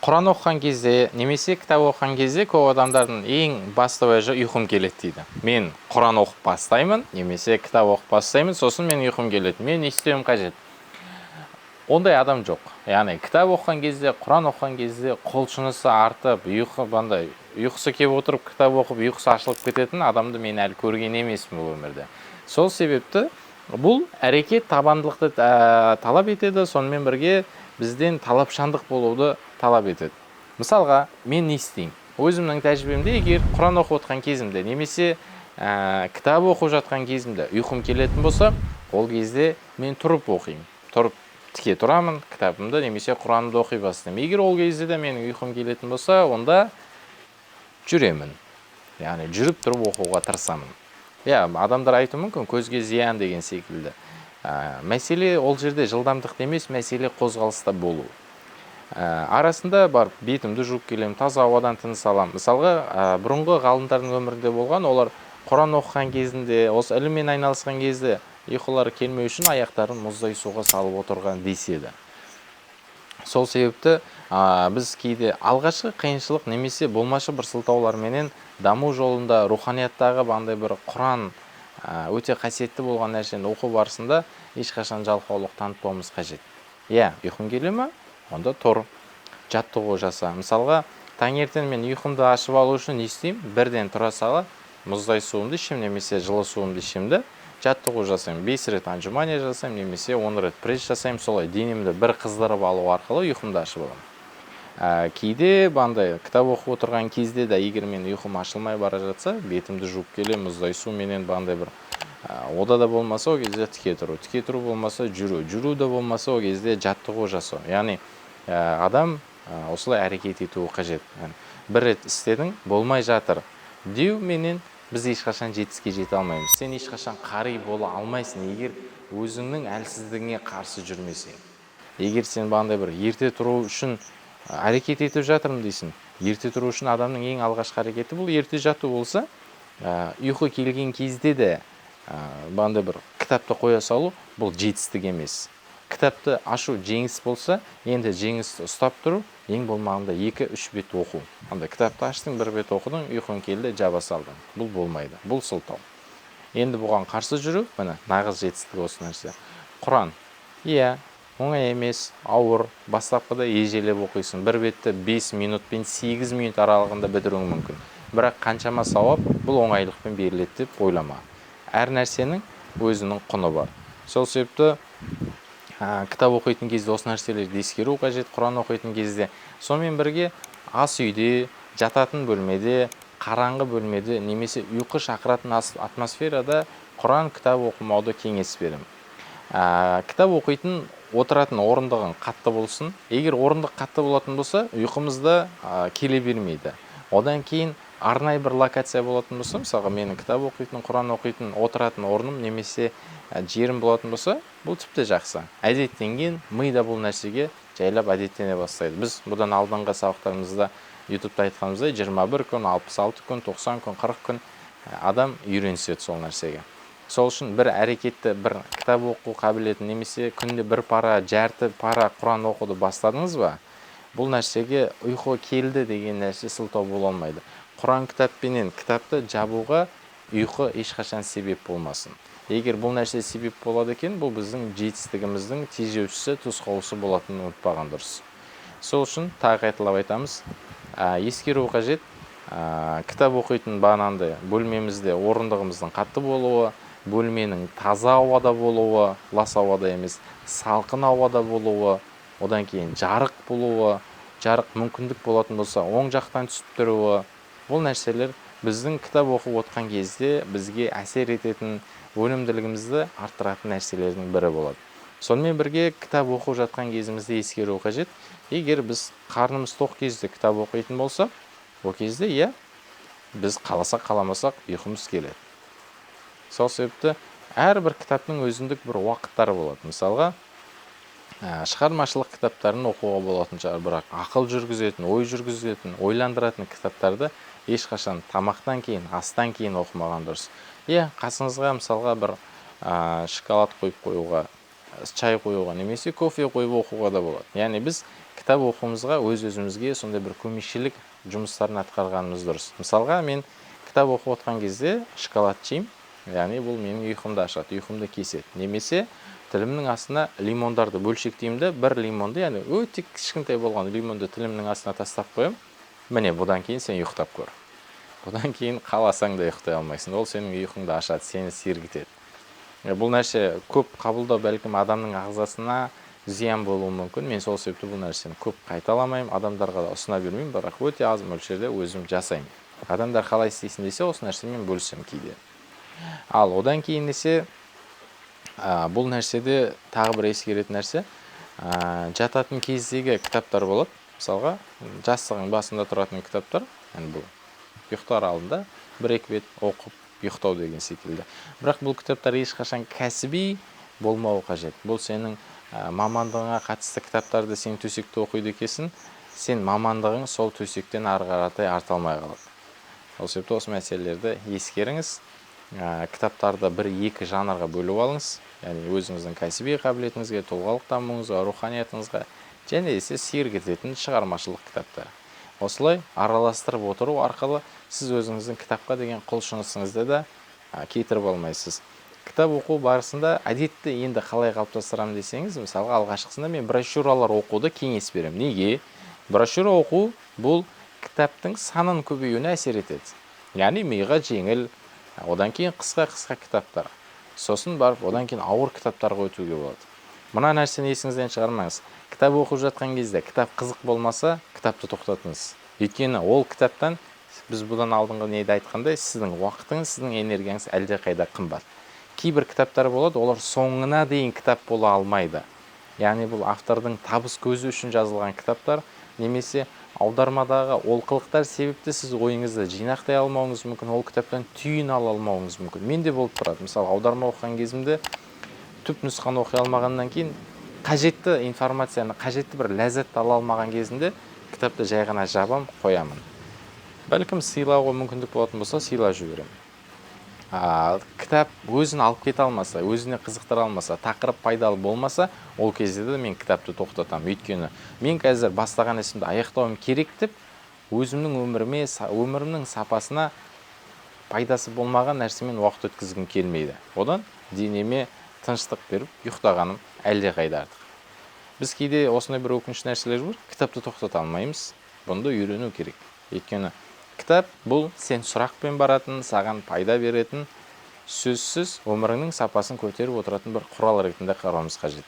Құран оқыған кезде, немесе кітап оқыған кезде көп адамдардың ең басты уәжі ұйқым келеді дейді. Мен Құран оқып бастаймын, немесе кітап оқып бастаймын, сосын мен ұйқым келеді. Мен не істеуім қажет? Ондай адам жоқ. Яғни кітап оқыған кезде, Құран оқыған кезде құлшынысы артып, ұйқысы келіп отырып кітап оқып, ұйқысы ашылып кететін адамды мен әлі көрген емеспін бұл өмірде. Сол себепті бұл әрекет табандылықты талап етеді, сонымен бірге бізден талапшандық болуды талап етеді. Мысалға, мен не істеймін? Өзімнің тәжірибемде, егер Құран оқып отқан кезімде, немесе кітап оқып жатқан кезімде ұйқым келетін болса, ол кезде мен тұрып оқимын. Тұрып тіке тұрамын, кітабымды немесе Құранымды оқи бастаймын. Егер ол кезде де менің ұйқым келетін болса, онда жүремін. Яғни жүріп тұрып оқуға тырысамын. Адамдар айтуы мүмкін, көзге зиян деген секілді. Мәселе ол жерде жылдамдық емес, мәселе қозғалыста болу. Арасында барып бетімді жуып келемін, таза ауадан тыныс аламын. Мысалға, бұрынғы ғалымдардың өмірінде болған, олар Құран оқыған кезінде, осы іліммен айналысқан кезде ұйқылары келмеу үшін аяқтарын мұздай суға салып отырған деседі. Сол себепті біз кейде алғашқы қиыншылық немесе болмашы бір сылтауларменен даму жолында руханияттағы бандай бір Құран өте қасиетті болған нәрсені оқу барысында ешқашан жалқаулық танытпауымыз қажет. Ұйқым келе ме? Онда тұр, жаттығу жаса. Мысалға, таңертең мен ұйқымды ашып алу үшін не істеймін? Бірден тұра сала мұздай суымды ішемін, немесе жылы суымды ішемін, жаттығу жасаймын. 5 рет отжимания жасаймын, немесе 10 рет пресс жасаймын. Солай денемді бір қыздырып алу арқылы ұйқымды ашып аламын. Кейде кітап оқып отырған кезде де, егер мен ұйқым ашылмай бара жатса, бетімді жуып келемін, мұздай суменен ода да болмаса, о кезде тіке тұру болмаса, жүру да болмаса, о кезде жаттығу жасау. Яғни адам осылай әрекет етуі қажет. Бір рет істедің, болмай жатыр деу менен біз ешқашан жетіске жете алмаймыз. Сен ешқашан қари бола алмайсың, егер өзіңнің әлсіздігіңе қарсы жүрмесең. Егер сен бір ерте тұру үшін әрекет етіп жатырмын дейсің, ерте тұру үшін адамның ең алғашқы әрекеті бұл ерте жату болса, ұйқы келген кезде де бір кітапты қоя салу, бұл жетістік емес. Кітапты ашу жеңіс болса, енді жеңісті ұстап тұру, ең болмағанда 2-3 бет оқу. Кітапты аштың, бір бет оқыдың, ұйқың келді, жаба салдың. Бұл болмайды, бұл сылтау. Енді бұған қарсы жүру, нағыз жетістік осы нәрсе. Құран, оңай емес, ауыр, бастапқыда ежелеп оқисың. Бір бетті 5 минутпен 8 минут аралығында бітіруің мүмкін. Бірақ қаншама сауап бұл оңайлықпен беріледі деп ойлама. Әр нәрсенің өзінің құны бар. Сол себепті кітап оқитын кезде осы нәрселерді ескеру қажет. Құран оқитын кезде сонымен бірге ас үйде, жататын бөлмеде, қараңғы бөлмеде, немесе ұйқы шақыратын атмосферада Құран кітап оқымауды кеңес беремін. Кітап оқитын отыратын орындығың қатты болсын. Егер орындық қатты болатын болса, ұйқымызда келе бермейді. Одан кейін арнайы бір локация болатын болса, мысалға менің кітап оқитын, Құран оқитын отыратын орным немесе жерім болатын болса, бұл тіпті жақсы. Әдеттенген мида бұл нәрсеге жайлап әдеттене бастайды. Біз бұдан алдыңғы сабақтарымызда YouTube'да айтқанымыздай 21 күн, 66 күн, 90 күн, 40 күн адам үйреніседі сол нәрсеге. Сол үшін бір әрекетті, бір кітап оқу қабілетін немесе күнде бір пара, жарты пара Құран оқуды бастадыңыз ба, бұл нәрсеге ұйқы келді деген нәрсе сылтау бола алмайды. Құран кітаппенен кітапты жабуға ұйқы ешқашан себеп болмасын. Егер бұл нәрсе себеп болады екен, бұл біздің жетістігіміздің тежеушісі, тосқауылшы болатынын ұмытпаған дұрыс. Сол үшін тағы қайталап айтамыз, ескеру қажет. Кітап оқитын бөлмемізде орындығымыздың қатты болуы, бөлменің таза ауада болуы, лас ауада емес, салқын ауада болуы, одан кейін жарық болуы, жарық мүмкіндік болатын болса, оң жақтан түсіп тұруы, бұл нәрселер біздің кітап оқып отқан кезде бізге әсер ететін, өнімділігімізді арттыратын нәрселердің бірі болады. Сонымен бірге кітап оқып жатқан кезімізде ескеру қажет. Егер біз қарнымыз тоқ кезде кітап оқитын болса, ол кезде біз қаласақ қаламасақ ұйқымыз келеді. Сол себепті әрбір кітаптың өзіндік бір уақыттары болады. Мысалға, шығармашылық кітаптарын оқуға болатын шығар, бірақ ақыл жүргізетін, ой жүргізетін, ойландыратын кітаптарды ешқашан тамақтан кейін, астан кейін оқымаған дұрыс. Қасыңызға мысалға бір шоколад қойып қоюға, чай қоюға, немесе кофе қойып оқуға да болады. Яғни біз кітап оқуымызға өз-өзімізге сондай бір көмекшілік жұмыстарын атқарғанымыз дұрыс. Мысалға, мен кітап оқып отқан кезде шоколад жеймін, яғни бұл менің ұйқымды ашады, ұйқымды кеседі. Немесе тілімнің астына лимондарды бөлшектеймін де, бір лимонды, яғни өте кішкентай болған лимонды тілімнің астына тастап қоямын. Міне, бұдан кейін сен ұйықтап көр. Бұдан кейін қаласаң да ұйықтай алмайсың. Ол сенің ұйқыңды ашады, сені сергітеді. Бұл нәрсе көп қабылдау бәлкім адамның ағзасына зиян болуы мүмкін. Мен сол себепті бұл нәрсені көп қайталамаймын, адамдарға да ұсына бермеймін, бірақ өте аз мөлшерде өзім жасаймын. Адамдар қалай істейсің десе, осы нәрсемен бөлісемін кейде. Ал одан кейін десе, бұл нәрседе тағы бір ескеретін нәрсе, жататын кездегі кітаптар болады. Мысалға, жастығың басында тұратын кітаптар, бұл ұйықтар алдында бір-екі бет оқып ұйықтау деген секілді. Бірақ бұл кітаптар ешқашан кәсіби болмауы қажет. Бұл сенің мамандығыңа қатысты кітаптарды сен төсекте оқиды екенсің, сен мамандығың сол төсектен ары қаратай арта алмай қалады. Ол себепті осы мәселелерді ескеріңіз. Кітаптарды бір-екі жанрға бөліп алыңыз. Яғни өзіңіздің кәсіби қабілетіңізге, тұлғалық дамуыңызға, руханиятыңызға және есе сергітетін шығармашылық кітаптар. Осылай араластырып отыру арқылы сіз өзіңіздің кітапқа деген құлшынысыңызды да кетіріп алмайсыз. Кітап оқу барысында әдетті енді қалай қалыптастырамын десеңіз, мысалға алғашқысында мен брошюралар оқуды кеңес беремін. Неге? Брошюра оқу бұл кітаптың санын көбеюіне әсер етеді. Яғни миға жеңіл, одан кейін қысқа кітаптар. Сосын барып, одан кейін ауыр кітаптарға өтуге болады. Мына нәрсені есіңізден шығармаңыз. Кітап оқып жатқан кезде кітап қызық болмаса, кітапты тоқтатыңыз. Өйткені ол кітаптан, біз бұдан алдыңғы неде айтқандай, сіздің уақытыңыз, сіздің энергияңыз әлде қайда қымбат. Кейбір кітаптар болады, олар соңына дейін кітап бола алмайды. Яғни бұл автордың табыс көзі үшін жазылған кітаптар, немесе аудармадағы олқылықтар себепті сіз ойыңызды жинақтай алмауыңыз мүмкін, ол кітаптан түйін ала алмауыңыз мүмкін. Менде болып тұрады. Мысалы, аударма оқыған кезімде түп нұсқаны оқи алмағаннан кейін қажетті информацияны, қажетті бір ләззатты ала алмаған кезінде кітапты жай ғана жабам, қоямын. Бәлкім сыйлауға мүмкіндік болатын болса, сыйлап жіберемін. Кітап өзін алып кете алмаса, өзіне қызықтыра алмаса, тақырып пайдалы болмаса, ол кезде де мен кітапты тоқтатамын. Өйткені мен қазір бастаған ісімді аяқтауым керек деп, өзімнің өмірімнің сапасына пайдасы болмаған нәрсемен уақыт өткізгім келмейді. Одан денеме тыныштық беріп ұйықтағаным әлде қайда артық. Біз кейде осындай бір өкінішті нәрселер бар, кітапты тоқтата алмаймыз. Бұны үйрену керек. Өйткені кітап бұл сен сұрақпен баратын, саған пайда беретін, сөзсіз өміріңнің сапасын көтеріп отыратын бір құрал ретінде қарауымыз қажет.